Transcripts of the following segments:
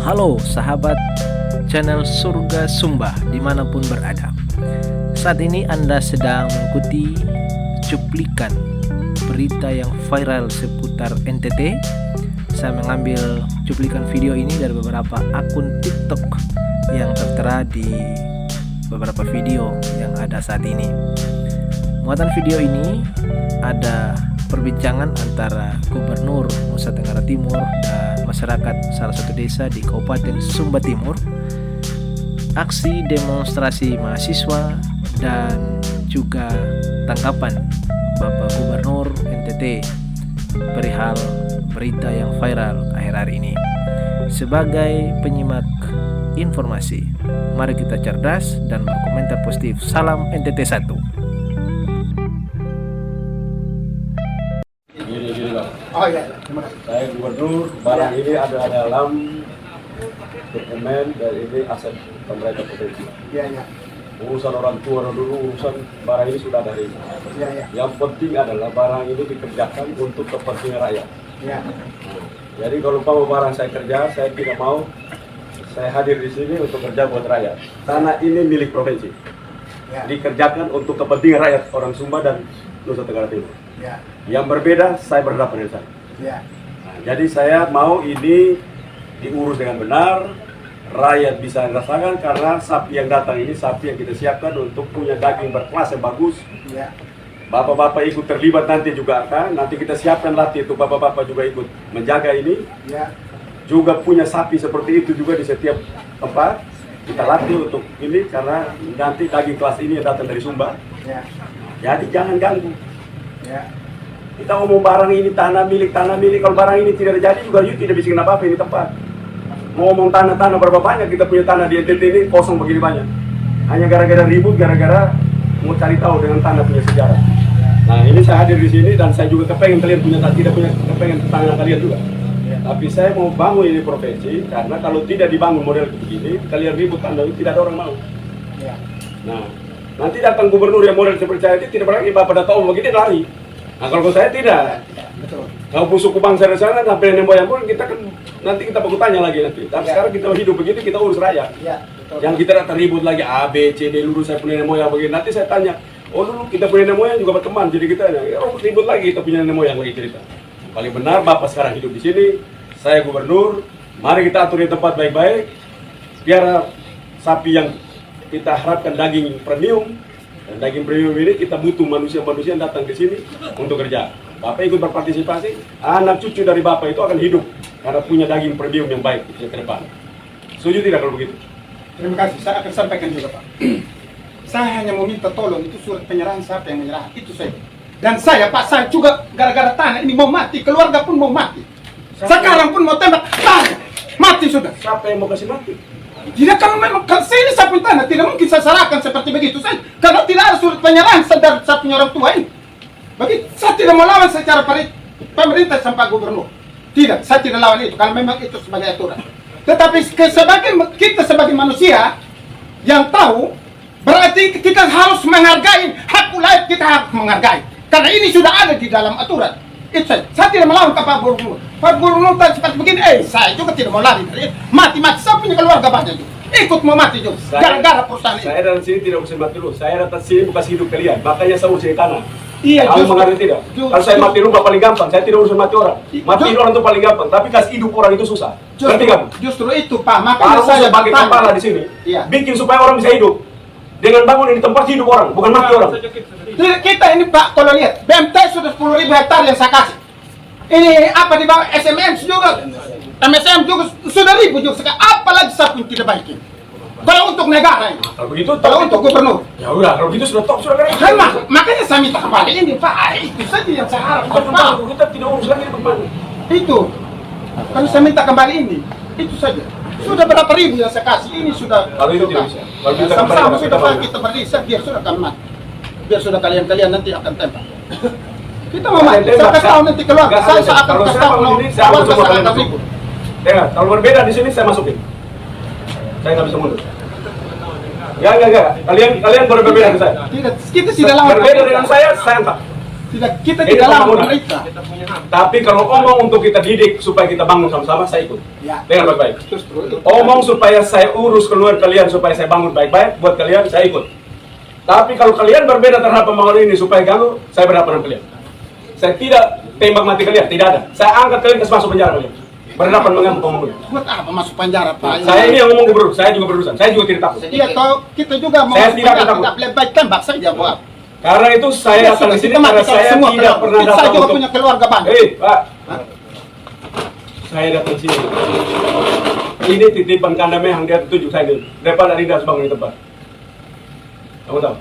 Halo sahabat channel Surga Sumba dimanapun berada. Saat ini Anda sedang mengikuti cuplikan berita yang viral seputar NTT. Saya mengambil cuplikan video ini dari beberapa akun TikTok yang tertera di beberapa video yang ada saat ini. Muatan video ini ada perbincangan antara Gubernur Nusa Tenggara Timur dan masyarakat salah satu desa di Kabupaten Sumba Timur, aksi demonstrasi mahasiswa, dan juga tanggapan Bapak Gubernur NTT perihal berita yang viral akhir-akhir ini. Sebagai penyimak informasi, mari kita cerdas dan berkomentar positif. Salam NTT 1. Oh iya, terima kasih. Saya Gubernur, barang ini ada dalam dokumen dan ini aset pemerintah provinsi. Iya, iya. Urusan orang tua dulu, urusan barang ini sudah dari. Iya, iya. Yang penting adalah barang ini dikerjakan untuk kepentingan rakyat. Iya. Jadi kalau mau barang saya kerja, saya tidak mau saya hadir di sini untuk kerja buat rakyat. Tanah ini milik provinsi. Ya. Dikerjakan untuk kepentingan rakyat orang Sumba dan Nusa Tenggara Timur. Ya. Yang berbeda, saya berhadapan dengan saya. Ya. Nah, jadi saya mau ini diurus dengan benar, rakyat bisa merasakan karena sapi yang datang ini sapi yang kita siapkan untuk punya daging berkelas yang bagus. Ya. Bapak-bapak ikut terlibat nanti juga akan, nanti kita siapkan latih itu bapak-bapak juga ikut menjaga ini. Ya. Juga punya sapi seperti itu juga di setiap tempat. Kita latih untuk ini karena nanti daging kelas ini yang datang dari Sumba. Ya. Jadi jangan ganggu. Ya. Kita ngomong barang ini tanah milik, kalau barang ini tidak jadi juga you tidak bisa apa-apa ini tempat. Mau ngomong tanah berapa banyak kita punya tanah di NTT ini kosong begini banyak. Hanya gara-gara ribut, gara-gara mau cari tahu dengan tanah punya sejarah. Nah ini saya hadir di sini dan saya juga kepengen kalian punya tidak punya kepengen tanah kalian juga. Ya. Tapi saya mau bangun ini provinsi karena kalau tidak dibangun model begini, kalian ribut tanah itu tidak ada orang mau. Ya. Nah nanti datang gubernur yang model seperti saya itu tidak berani bapak datang begini lari. Nah kalau saya tidak, betul. Kalau suku bangsa di sana sampai nenek moyang pun kita kan nanti kita baku tanya lagi nanti. Tapi ya. Sekarang kita hidup begitu kita urus rakyat. Ya, yang kita datang ribut lagi A B C D dulu saya punya nenek moyang begini. Nanti saya tanya, oh dulu kita punya nenek moyang juga berteman jadi kita ribut lagi kita punya nenek moyang lagi cerita. Paling benar bapak sekarang hidup di sini, saya gubernur. Mari kita atur di tempat baik-baik biar sapi yang kita harapkan daging premium. Dan daging premium ini kita butuh manusia-manusia yang datang ke sini untuk kerja. Bapak ikut berpartisipasi, anak cucu dari Bapak itu akan hidup karena punya daging premium yang baik ke depan. Setuju tidak kalau begitu? Terima kasih, saya akan sampaikan juga Pak. Saya hanya meminta tolong itu surat penyerahan siapa yang menyerah, itu saja. Dan saya Pak, saya juga gara-gara tanah ini mau mati, keluarga pun mau mati. Sekarang pun mau tembak, mati sudah. Siapa yang mau kasih mati? Tidak, kalau memang saya ini sapu tanah, tidak mungkin saya serahkan seperti begitu saja. Kalau tidak ada surat penyerahan dari saya punya orang tua ini. Begitu, saya tidak mau lawan secara pemerintah sampai gubernur. Tidak, saya tidak lawan itu, kalau memang itu sebagai aturan. Tetapi kita sebagai manusia yang tahu, berarti kita harus menghargai hak rakyat, kita harus menghargai. Karena ini sudah ada di dalam aturan. Itu saya tidak melawan ke Pak Gubernur. Pak Gubernur seperti begini, saya juga tidak mau lari dari mati-mati. Saya punya keluarga banyak juga. Ikut mau mati juga. Gara-gara perusahaan ini. Saya datang sini tidak usah mati dulu. Saya datang sini bukan hidup kalian. Makanya saya urus tanah. Iya, kamu mengerti tidak? Kalau saya mati rumah paling gampang. Saya tidak urusan mati orang. Mati orang itu paling gampang. Tapi kasih hidup orang itu susah. Ngerti kamu? Justru itu Pak. Makanya kalau saya sebagai kepala di sini, bikin supaya orang bisa hidup. Dengan bangun ini tempat hidup orang, bukan mati orang. Kita ini Pak, kalau lihat, BMT sudah 10.000 hektar yang saya kasih. Ini apa di bawah SMM juga, MSM juga sudah ribu juga. Apalagi saya pun tidak baikin. Kalau untuk negara ini, kalau begitu, kalau untuk gubernur, ya udah, kalau begitu sudah top sudah keren. Makanya saya minta kembali ini Pak. Itu saja yang saya harapkan. Kita tidak urus lagi tempat. Itu, kalau saya minta kembali ini, itu saja. Sudah berapa ribu yang saya kasih, ini sudah. Kalau itu tidak bisa. Kalau kita sama-sama sudah Pak, kita berdiri, biar sudah kami mati. Biar sudah kalian nanti akan tembak. Kita mau mati, saya kasih tahu nanti keluar. Saya akan kasih tahu saya akan coba kalian masuk. Dengar, kalau berbeda di sini saya masukin. Saya nggak bisa mundur. Ya, enggak. Kalian berbeda dengan saya. Tidak, kita tidak lawan. Berbeda dengan saya angkat. Kita Ini tidak lawan pembangunan. mereka. Tapi kalau omong untuk kita didik supaya kita bangun sama-sama, saya ikut. Ya. Dengar baik-baik. Terus. Omong supaya saya urus keluar kalian, supaya saya bangun baik-baik buat kalian, saya ikut. Tapi kalau kalian berbeda terhadap pembangunan ini supaya ganggu, saya berhadapan dengan kalian. Saya tidak tembak mati kalian, tidak ada. Saya angkat kalian ke masuk penjara kalian. Berhadapan mengganggu pembangunan. Buat apa masuk penjara, Pak? Saya ini yang ngomong gubernur, saya juga berurusan, saya juga tidak takut. Iya, toh kita juga mau Saya masuk tidak penjara, takut. tidak boleh baik tembak saja, Pak. Karena itu saya Ya, datang sudah, di sini kita mati karena kalau saya semua tidak pernah saya datang juga untuk. punya keluarga banyak. Pak, saya datang sini. Ini titipan kandang mehang dia tunjuk saya dulu. Daripada Rindas bangun di tempat. Kamu tahu?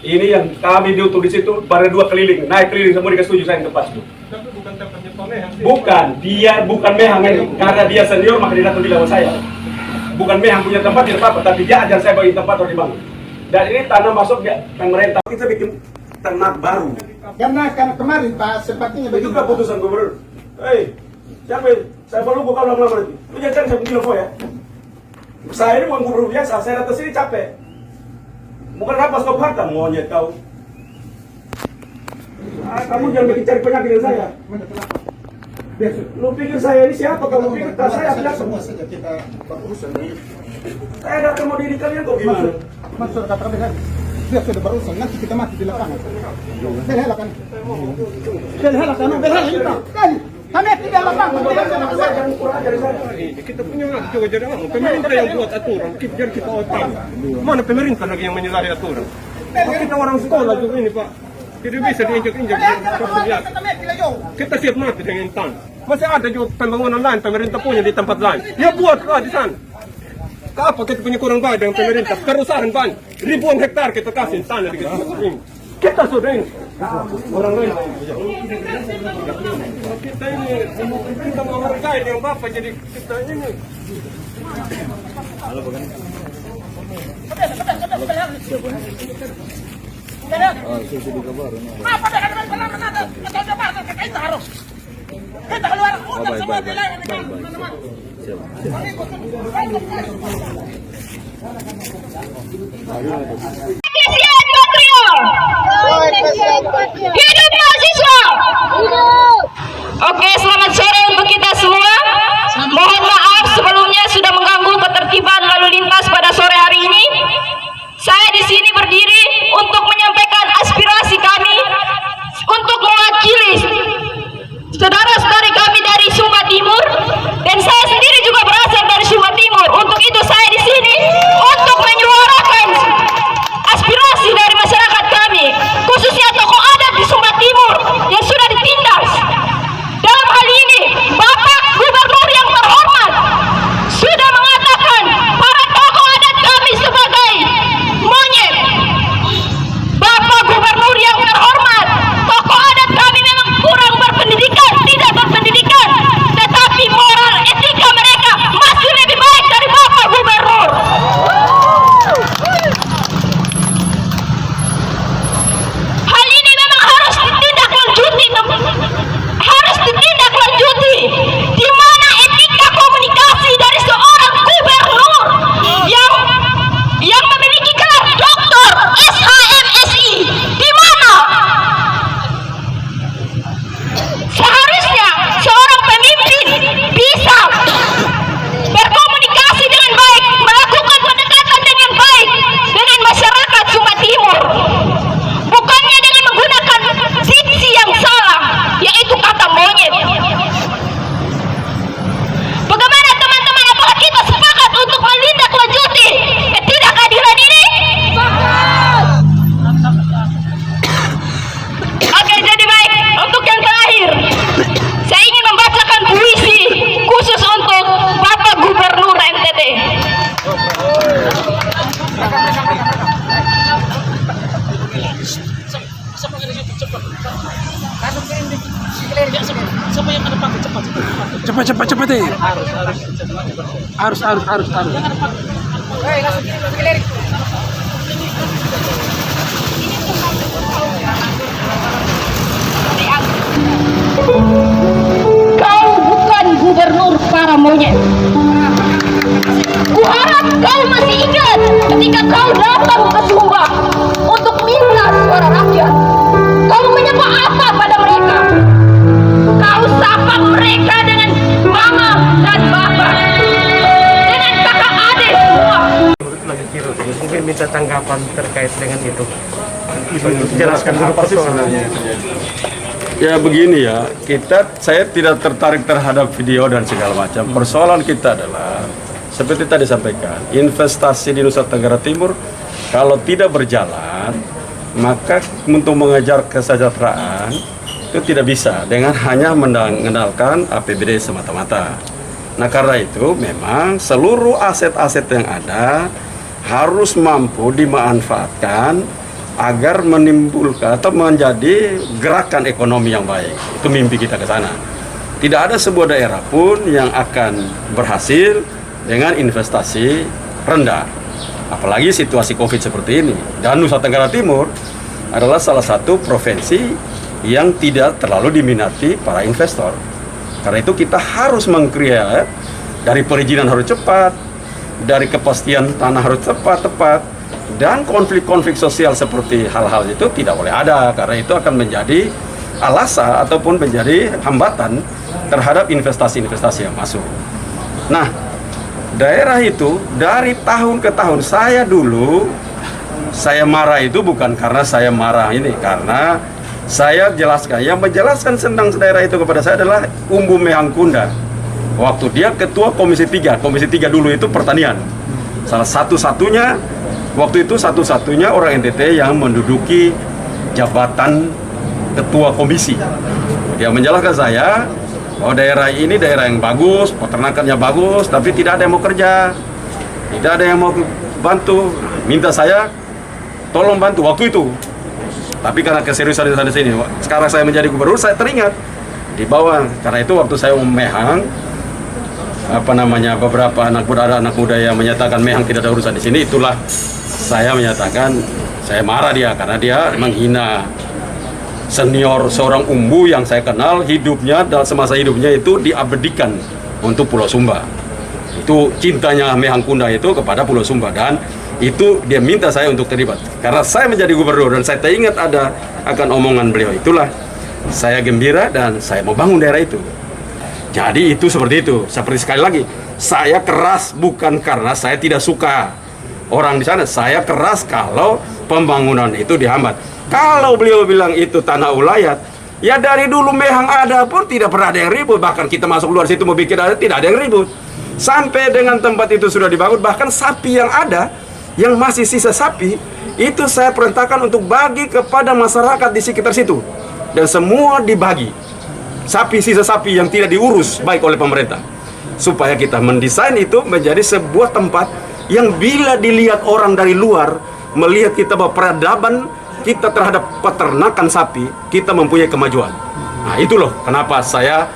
Ini yang kami diutus di situ pada 2 keliling, naik keliling semua dikasih tunjuk saya di tempat situ. Tapi bukan tempatnya Pak Mehang. Bukan, dia bukan mehang ini. Karena dia senior maka dia datang bilang sama saya. Bukan mehang punya tempat tidak apa-apa, tapi dia ajar saya bagi tempat harus dibangun. Dan ini tanah masuk dia pemerintah. Kita bikin ternak baru. Karena kemarin, Pak, sepertinya Itu juga putusan gubernur. Hei, siapa ini? Saya perlu buka lama-lama nanti. Lu jangan cari saya bikin info ya. Saya ini bukan gubernur biasa, saya datang sini capek. Bukan apa stop harta, monyet kau. Kamu jangan bikin cari penyakit dengan saya. Lu pikir saya ini siapa? Kamu pikir tak saya biasa. semua saja kita berurusan ini. Saya datang mau didik kalian kok gimana? Maksud kata kan, dia sudah berurusan, nanti kita mati di lapangan. Belhalakan. Belhalakan, belhalakan. Kali, kami tidak lapangan. Jangan kurang ajar saya. Kita punya juga jadi apa? Pemerintah yang buat aturan, jadi kita otak. Mana pemerintah lagi yang menyalahi aturan? Kita orang sekolah juga ini Pak. Tidak bisa diinjak-injak. Kita siap mati dengan intan. Masih ada juga pembangunan lain, pemerintah punya di tempat lain. Ya buatlah di sana. Apa kita punya kurang baik dengan pemerintah? Kerusahan banyak. Ribuan hektar kita kasih tanah di kita sudah ini. Orang lain. Kita ini kita mau menghargai yang Bapak jadi kita ini. Kita keluar untuk semua wilayah teman-teman. Hidup mahasiswa. Oke, selamat sore untuk kita semua. Mohon maaf sebelumnya sudah mengganggu ketertiban lalu lintas pada sore hari ini. Saya di sini berdiri untuk menyampaikan aspirasi kami, untuk mewakili saudara-saudari kami dari Sumba Timur, dan saya sendiri juga berasal dari Sumba Timur. Untuk itu saya di sini untuk menyuarakan aspirasi dari masyarakat kami, khususnya tokoh adat di Sumba Timur yang sudah ditindas. Dalam hal ini, Bapak Gubernur yang terhormat sudah mengatakan para tokoh adat kami sebagai monyet. Bapak Gubernur yang terhormat, tokoh adat kami memang kurang berpendidikan, tidak berpendidikan, tetapi moral etika mereka masih lebih baik dari Bapak Gubernur. Hal ini memang harus ditindaklanjuti, harus ditindaklanjuti, di mana etika komunikasi dari seorang gubernur yang memiliki gelar doktor SHMSI, di mana seharusnya seorang pemimpin bisa berkomunikasi dengan baik, melakukan pendekatan dengan baik dengan masyarakat Sumba Timur, bukannya dengan menggunakan diksi yang salah, yaitu kata monyet. Bagaimana teman-teman, apakah kita sepakat untuk menindaklanjuti ketidakadilan ini? Oke, jadi baik. Untuk yang terakhir, saya ingin membacakan puisi khusus untuk Bapak Gubernur NTT. Cepat deh. Harus. Kau bukan gubernur para monyet. Kuharap kau masih ingat ketika kau datang ke Sumba untuk minta suara rakyat. Kau menyapa tanggapan terkait dengan itu? Jelaskan dulu persoalannya. Ya begini ya, saya tidak tertarik terhadap video dan segala macam. Persoalan kita adalah seperti tadi sampaikan, investasi di Nusa Tenggara Timur kalau tidak berjalan, maka untuk mengejar kesejahteraan itu tidak bisa dengan hanya mengandalkan APBD semata-mata. Nah karena itu memang seluruh aset-aset yang ada harus mampu dimanfaatkan agar menimbulkan atau menjadi gerakan ekonomi yang baik. Itu mimpi kita ke sana. Tidak ada sebuah daerah pun yang akan berhasil dengan investasi rendah. Apalagi situasi COVID seperti ini. Dan Nusa Tenggara Timur adalah salah satu provinsi yang tidak terlalu diminati para investor. Karena itu kita harus meng-create, dari perizinan harus cepat, dari kepastian tanah harus tepat, dan konflik-konflik sosial seperti hal-hal itu tidak boleh ada, karena itu akan menjadi alasan ataupun menjadi hambatan terhadap investasi-investasi yang masuk. Nah, daerah itu dari tahun ke tahun saya marah itu bukan karena saya marah ini, karena saya jelaskan, yang menjelaskan tentang daerah itu kepada saya adalah Umbu Mehangkunda. Waktu dia ketua Komisi 3 dulu itu pertanian. Waktu itu satu-satunya orang NTT yang menduduki jabatan ketua komisi. Dia menjelaskan saya bahwa daerah ini daerah yang bagus, peternakannya bagus, tapi tidak ada yang mau kerja, tidak ada yang mau bantu. Minta saya tolong bantu waktu itu. Tapi karena keseriusan di sana sini, sekarang saya menjadi gubernur, saya teringat di bawah. Karena itu waktu saya memehang beberapa anak muda yang menyatakan Mehang tidak ada urusan di sini, itulah saya menyatakan saya marah dia karena dia menghina senior seorang umbu yang saya kenal, hidupnya dalam semasa hidupnya itu diabadikan untuk Pulau Sumba. Itu cintanya Mehangkunda itu kepada Pulau Sumba, dan itu dia minta saya untuk terlibat. Karena saya menjadi gubernur dan saya teringat akan omongan beliau, itulah saya gembira dan saya mau bangun daerah itu. Jadi itu seperti itu. Seperti sekali lagi, saya keras bukan karena saya tidak suka orang di sana. Saya keras kalau pembangunan itu dihambat. Kalau beliau bilang itu tanah ulayat, ya dari dulu Mehang ada pun tidak pernah ada yang ribut. Bahkan kita masuk luar situ mau bikin ada, tidak ada yang ribut. Sampai dengan tempat itu sudah dibangun, bahkan sapi yang ada, yang masih sisa sapi, itu saya perintahkan untuk bagi kepada masyarakat di sekitar situ. Dan semua dibagi. Sisa sapi yang tidak diurus baik oleh pemerintah. Supaya kita mendesain itu menjadi sebuah tempat yang bila dilihat orang dari luar, melihat kita bahwa peradaban kita terhadap peternakan sapi, kita mempunyai kemajuan. Nah itu loh kenapa saya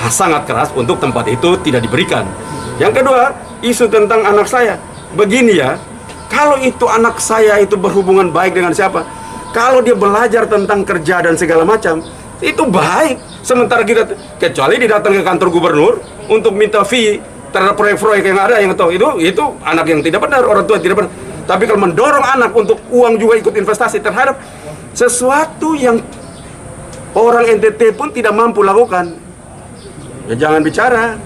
sangat keras untuk tempat itu tidak diberikan. Yang kedua, isu tentang anak saya. Begini ya, kalau itu anak saya itu berhubungan baik dengan siapa, kalau dia belajar tentang kerja dan segala macam, itu baik. Sementara kita, kecuali dia datang ke kantor gubernur untuk minta fee terhadap proyek-proyek yang ada, yang tahu itu anak yang tidak benar, orang tua tidak benar. Tapi kalau mendorong anak untuk uang juga ikut investasi terhadap sesuatu yang orang NTT pun tidak mampu lakukan, ya jangan bicara.